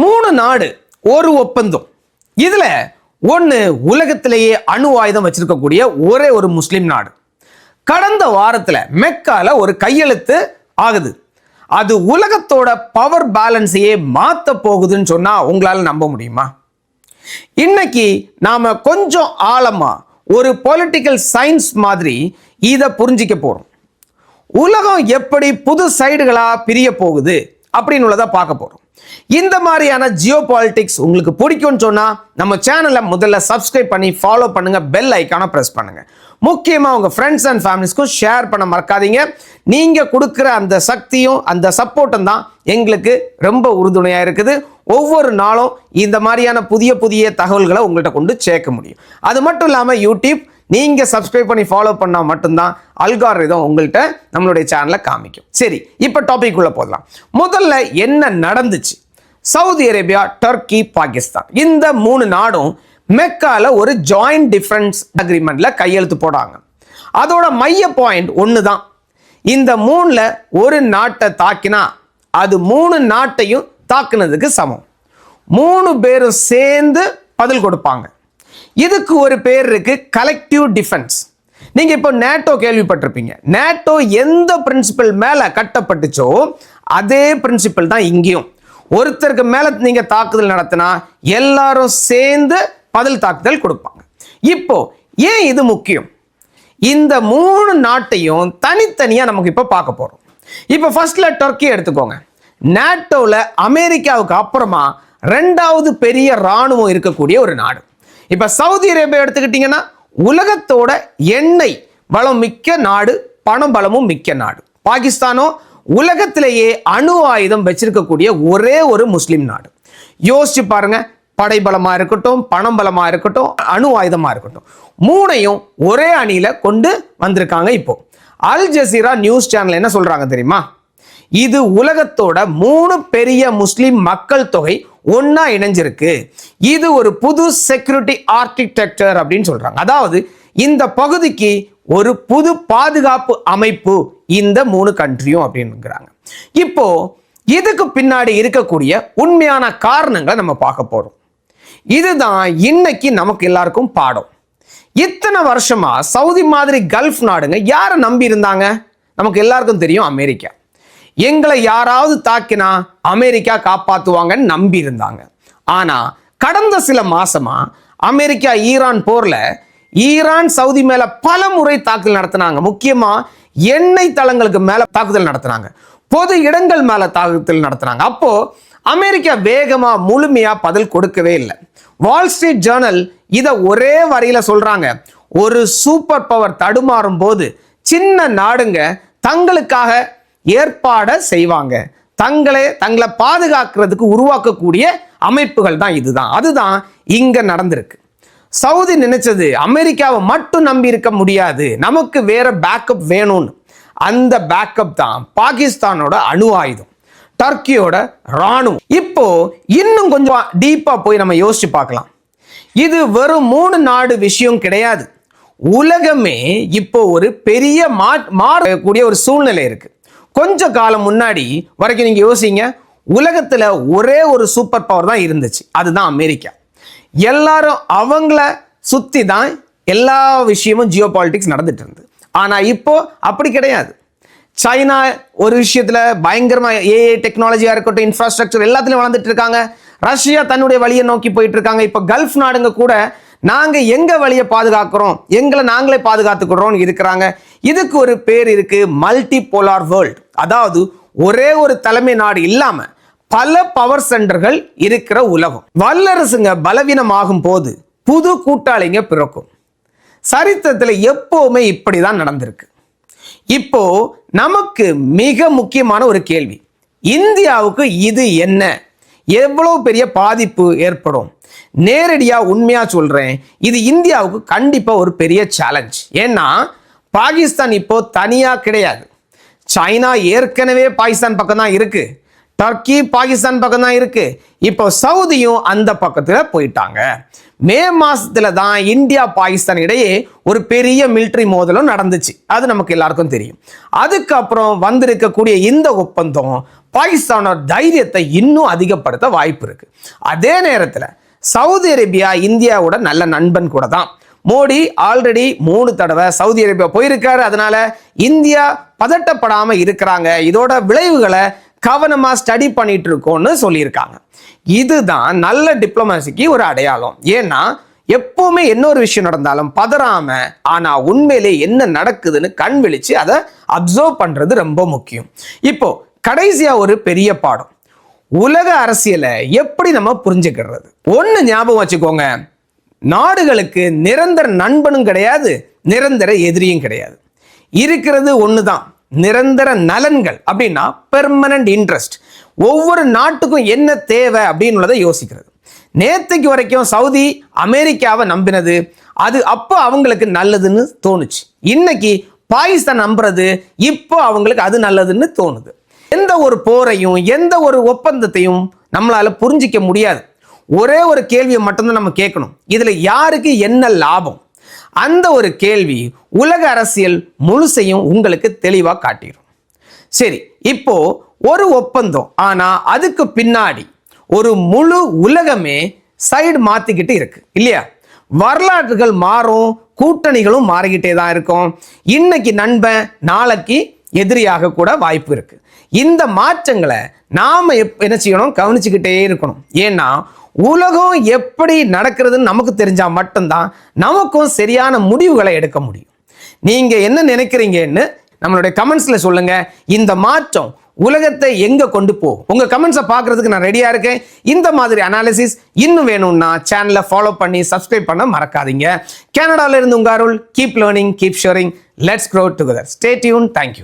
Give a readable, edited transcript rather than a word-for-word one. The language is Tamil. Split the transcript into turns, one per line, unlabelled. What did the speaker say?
மூணு நாடு ஒரு ஒப்பந்தம். இதுல ஒன்னு உலகத்திலேயே அணு ஆயுதம் வச்சிருக்கக்கூடிய ஒரே ஒரு முஸ்லிம் நாடு. கடந்த வாரத்துல மெக்கால ஒரு கையெழுத்து ஆகுது. அது உலகத்தோட பவர் பேலன்ஸையே மாத்த போகுதுன்னு சொன்னா உங்களால நம்ப முடியுமா? இன்னைக்கு நாம கொஞ்சம் ஆழமா ஒரு பொலிட்டிக்கல் சயின்ஸ் மாதிரி இதை புரிஞ்சிக்க போறோம். உலகம் எப்படி புது சைடுகளா பிரிய போகுது அப்படின்னு உள்ளதை பார்க்க போறோம். இந்த மாதிரியான ஜியோ பாலிடிக்ஸ் உங்களுக்கு பிடிக்கும்னு சொன்னா நம்ம சேனலை முதல்ல சப்ஸ்கிரைப் பண்ணி ஃபாலோ பண்ணுங்க, பெல் ஐக்கானை பிரஸ் பண்ணுங்க. முக்கியமா உங்க ஃப்ரெண்ட்ஸ் அண்ட் ஃபேமிலிஸ்க்கும் ஷேர் பண்ண மறக்காதீங்க. நீங்க கொடுக்குற அந்த சக்தியும் அந்த சப்போர்ட்டும் தான் எங்களுக்கு ரொம்ப உறுதுணையா இருக்குது. ஒவ்வொரு நாளும் இந்த மாதிரியான புதிய புதிய தகவல்களை உங்கள்கிட்ட கொண்டு சேர்க்க முடியும். அது மட்டும் இல்லாம யூடியூப் நீங்க சப்ஸ்கிரைப் பண்ணி ஃபாலோ பண்ணா மட்டும்தான் அல்காரிதம் உங்கள்கிட்ட நம்மளுடைய சேனலை காமிக்கும். சரி, இப்ப டாபிக் உள்ள போகலாம். முதல்ல என்ன நடந்துச்சு? சவுதி அரேபியா, டர்க்கி, பாகிஸ்தான் இந்த மூணு நாடும் மெக்கால ஒரு ஜாயிண்ட் டிஃபரன்ஸ் அக்ரிமெண்ட்ல கையெழுத்து போடாங்க. அதோட மைய பாயிண்ட் ஒண்ணுதான். இந்த மூணுல ஒரு நாட்டை தாக்கினா அது மூணு நாட்டையும் தாக்குனதுக்கு சமம். மூணு பேரும் சேர்ந்து பதில் கொடுப்பாங்க. இதுக்கு ஒரு பேர் இருக்கு, கலெக்டிவ் டிஃபென்ஸ். நீங்க இப்போ நேட்டோ கேள்விப்பட்டிருப்பீங்க. நேட்டோ எந்த பிரின்சிபல் மேல கட்டப்பட்டுச்சோ அதே பிரின்சிபல் தான் இங்கேயும். ஒருத்தருக்கு மேல நீங்க தாக்குதல் நடத்தினா எல்லாரும் சேர்ந்து பதில் தாக்குதல் கொடுப்பாங்க. இப்போ ஏன் இது முக்கியம்? இந்த மூணு நாட்டையும் தனித்தனியா நமக்கு இப்ப பார்க்க போறோம். இப்ப ஃபர்ஸ்ட்ல டர்க்கி எடுத்துக்கோங்க. நேட்டோல அமெரிக்காவுக்கு அப்புறமா ரெண்டாவது பெரிய ராணுவம் இருக்கக்கூடிய ஒரு நாடு. இப்ப சவுதி அரேபியா எடுத்துக்கிட்டீங்கன்னா உலகத்தோட எண்ணெய் வளம் மிக்க நாடு, பண பலமும் மிக்க நாடு. பாகிஸ்தானோ உலகத்திலேயே அணு ஆயுதம் வச்சிருக்கக்கூடிய ஒரே ஒரு முஸ்லிம் நாடு. யோசிச்சு பாருங்க, படைபலமா இருக்கட்டும், பணம் பலமா இருக்கட்டும், அணு ஆயுதமா இருக்கட்டும், மூணையும் ஒரே அணியில கொண்டு வந்திருக்காங்க. இப்போ அல் ஜசீரா நியூஸ் சேனல் என்ன சொல்றாங்க தெரியுமா? இது உலகத்தோட மூணு பெரிய முஸ்லிம் மக்கள் தொகை ஒன்னா இணைஞ்சிருக்கு. இது ஒரு புது செக்யூரிட்டி ஆர்கிடெக்சர் அப்படின்னு சொல்றாங்க. அதாவது இந்த பகுதிக்கு ஒரு புது பாதுகாப்பு அமைப்பு இந்த மூணு கண்ட்ரியும் அப்படின்னுங்கிறாங்க. இப்போ இதுக்கு பின்னாடி இருக்கக்கூடிய உண்மையான காரணங்களை நம்ம பார்க்க போறோம். இதுதான் இன்னைக்கு நமக்கு எல்லாருக்கும் பாடம். இத்தனை வருஷமா சவுதி மாதிரி கல்ஃப் நாடுங்க யாரை நம்பி இருந்தாங்க? நமக்கு எல்லாருக்கும் தெரியும், அமெரிக்கா. எங்களை யாராவது தாக்கினா அமெரிக்கா காப்பாத்துவாங்கன்னு நம்பி இருந்தாங்க. ஆனா கடந்த சில மாசமா அமெரிக்கா ஈரான் போர்ல ஈரான் சவுதி மேல பல முறை தாக்குதல் நடத்தினாங்க. முக்கியமா எண்ணெய் தளங்களுக்கு மேல தாக்குதல் நடத்தினாங்க, பொது இடங்கள் மேல தாக்குதல் நடத்தினாங்க. அப்போ அமெரிக்கா வேகமா முழுமையா பதில் கொடுக்கவே இல்லை. வால் ஸ்ட்ரீட் ஜேர்னல் இத ஒரே வரியில சொல்றாங்க, ஒரு சூப்பர் பவர் தடுமாறும் போது சின்ன நாடுங்க தங்களுக்காக ஏற்பாட செய்வாங்க, தங்களை பாதுகாக்கிறதுக்கு உருவாக்கக்கூடிய அமைப்புகள் தான் இதுதான். அதுதான் இங்க நடந்திருக்கு. சவுதி நினைச்சது அமெரிக்காவை மட்டும் நம்பி இருக்க முடியாது, நமக்கு வேற பேக்கப் வேணும்னு. அந்த பேக்கப் தான் பாகிஸ்தானோட அணு ஆயுதம், டர்க்கியோட ராணுவம். இப்போ இன்னும் கொஞ்சம் டீப்பா போய் நம்ம யோசிச்சு பார்க்கலாம். இது வெறும் மூணு நாடு விஷயம் கிடையாது. உலகமே இப்போ ஒரு பெரிய மாறக்கூடிய ஒரு சூழ்நிலை இருக்கு. கொஞ்ச காலம் முன்னாடி வரைக்கும் நீங்க யோசிங்க, உலகத்துல ஒரே ஒரு சூப்பர் பவர் தான் இருந்துச்சு, அதுதான் அமெரிக்கா. எல்லாரும் அவங்கள சுத்தி தான் எல்லா விஷயமும் ஜியோ பாலிடிக்ஸ் நடந்துட்டு இருந்தது. ஆனா இப்போ அப்படி கிடையாது. சைனா ஒரு விஷயத்துல பயங்கரமா ஏஐ டெக்னாலஜியா இருக்கட்டும், இன்ஃப்ராஸ்ட்ரக்சர் எல்லாத்துலயும் வளர்ந்துட்டு இருக்காங்க. ரஷ்யா தன்னுடைய வழியை நோக்கி போயிட்டு இருக்காங்க. இப்ப கல்ஃப் நாடுங்க கூட நாங்க எங்க வழியை பாதுகாக்கிறோம், எங்களை நாங்களே பாதுகாத்துக்கிறோம் இருக்கிறாங்க. இதுக்கு ஒரு பேர் இருக்கு, மல்டி போலார் வேர்ல்ட். அதாவது ஒரே ஒரு தலைமை நாடு இல்லாம பல பவர் சென்டர்கள் இருக்கிற உலகம். வல்லரசுங்க பலவீனமாகும் போது புது கூட்டாளிங்க பிறக்கும். சரித்திரத்துல எப்பவுமே இப்படிதான் நடந்திருக்கு. இப்போ நமக்கு மிக முக்கியமான ஒரு கேள்வி, இந்தியாவுக்கு இது என்ன, எவ்வளவு பெரிய பாதிப்பு ஏற்படும்? நேரடியா உண்மையா சொல்றேன், இது இந்தியாவுக்கு கண்டிப்பா ஒரு பெரிய சேலஞ்ச். ஏன்னா பாகிஸ்தான் இப்போ தனியா கிடையாது. சைனா ஏற்கனவே பாகிஸ்தான் பக்கம் தான் இருக்கு, டர்க்கி பாகிஸ்தான் பக்கம் தான் இருக்கு, இப்போ சவுதியும் அந்த பக்கத்துல போயிட்டாங்க. மே மாசத்துல தான் இந்தியா பாகிஸ்தான் இடையே ஒரு பெரிய மிலிட்டரி மோதலும் நடந்துச்சு, அது நமக்கு எல்லாருக்கும் தெரியும். அதுக்கப்புறம் வந்திருக்கக்கூடிய இந்த ஒப்பந்தம் பாகிஸ்தானோட தைரியத்தை இன்னும் அதிகப்படுத்த வாய்ப்பு இருக்கு. அதே நேரத்தில் சவுதி அரேபியா இந்தியாவோட நல்ல நண்பன் கூட தான். மோடி ஆல்ரெடி 3 தடவை சவுதி அரேபியா போயிருக்காரு. அதனால இந்தியா பதட்டப்படாம இருக்கிறாங்க. இதோட விளைவுகளை கவனமா ஸ்டடி பண்ணிட்டு இருக்கோம்னு சொல்லியிருக்காங்க. இதுதான் நல்ல டிப்ளமசிக்கு ஒரு அடையாளம். ஏன்னா எப்பவுமே என்ன ஒரு விஷயம் நடந்தாலும் பதறாம, ஆனா உண்மையிலே என்ன நடக்குதுன்னு கண் விழிச்சு அதை அப்சர்வ் பண்றது ரொம்ப முக்கியம். இப்போ கடைசியா ஒரு பெரிய பாடம், உலக அரசியலை எப்படி நம்ம புரிஞ்சுக்கிறது. ஒன்னு ஞாபகம் வச்சுக்கோங்க, நாடுகளுக்கு நிரந்தர நண்பனும் கிடையாது, நிரந்தர எதிரியும் கிடையாது. இருக்கிறது ஒண்ணுதான், நிரந்தர நலன்கள். அப்படின்னா பெர்மனன்ட் இன்ட்ரெஸ்ட். ஒவ்வொரு நாட்டுக்கும் என்ன தேவை அப்படின்னு யோசிக்கிறது. நேத்துக்கு வரைக்கும் சவுதி அமெரிக்காவை நம்பினது, அது அப்போ அவங்களுக்கு நல்லதுன்னு தோணுச்சு. இன்னைக்கு பாகிஸ்தான் நம்புறது, இப்போ அவங்களுக்கு அது நல்லதுன்னு தோணுது. எந்த ஒரு போரையும் எந்த ஒரு ஒப்பந்தத்தையும் நம்மளால புரிஞ்சிக்க முடியாது. ஒரே ஒரு கேள்வியை மட்டும்தான் நம்ம கேட்கணும், இதுல யாருக்கு என்ன லாபம்? அந்த ஒரு கேள்வி உலக அரசியல் முழுசையும் உங்களுக்கு தெளிவா காட்டிடும். சரி, இப்போ ஒரு ஒப்பந்தம், ஆனா அதுக்கு பின்னாடி ஒரு முழு உலகமே சைடு மாத்திக்கிட்டு இருக்கு இல்லையா? வரலாற்றுகள் மாறும், கூட்டணிகளும் மாறிக்கிட்டே தான் இருக்கும். இன்னைக்கு நண்பன், நாளைக்கு எதிரியாக கூட வாய்ப்பு இருக்கு. இந்த மாற்றங்களை நாம என்ன செய்யணும்? கவனிச்சுக்கிட்டே இருக்கணும். ஏன்னா உலகம் எப்படி நடக்கிறதுன்னு நமக்கு தெரிஞ்சா மட்டும்தான் நமக்கும் சரியான முடிவுகளை எடுக்க முடியும். நீங்க என்ன நினைக்கிறீங்கன்னு நம்மளுடைய கமெண்ட்ஸ்ல சொல்லுங்க. இந்த மாற்றம் உலகத்தை எங்க கொண்டு போ? உங்க கமெண்ட்ஸை பார்க்கறதுக்கு நான் ரெடியா இருக்கேன். இந்த மாதிரி அனாலிசிஸ் இன்னும் வேணும்னா சேனலை ஃபாலோ பண்ணி சப்ஸ்கிரைப் பண்ண மறக்காதீங்க. கனடால இருந்து உங்க அருள். Keep learning, keep sharing. Let's grow together. Stay tune. Thank you.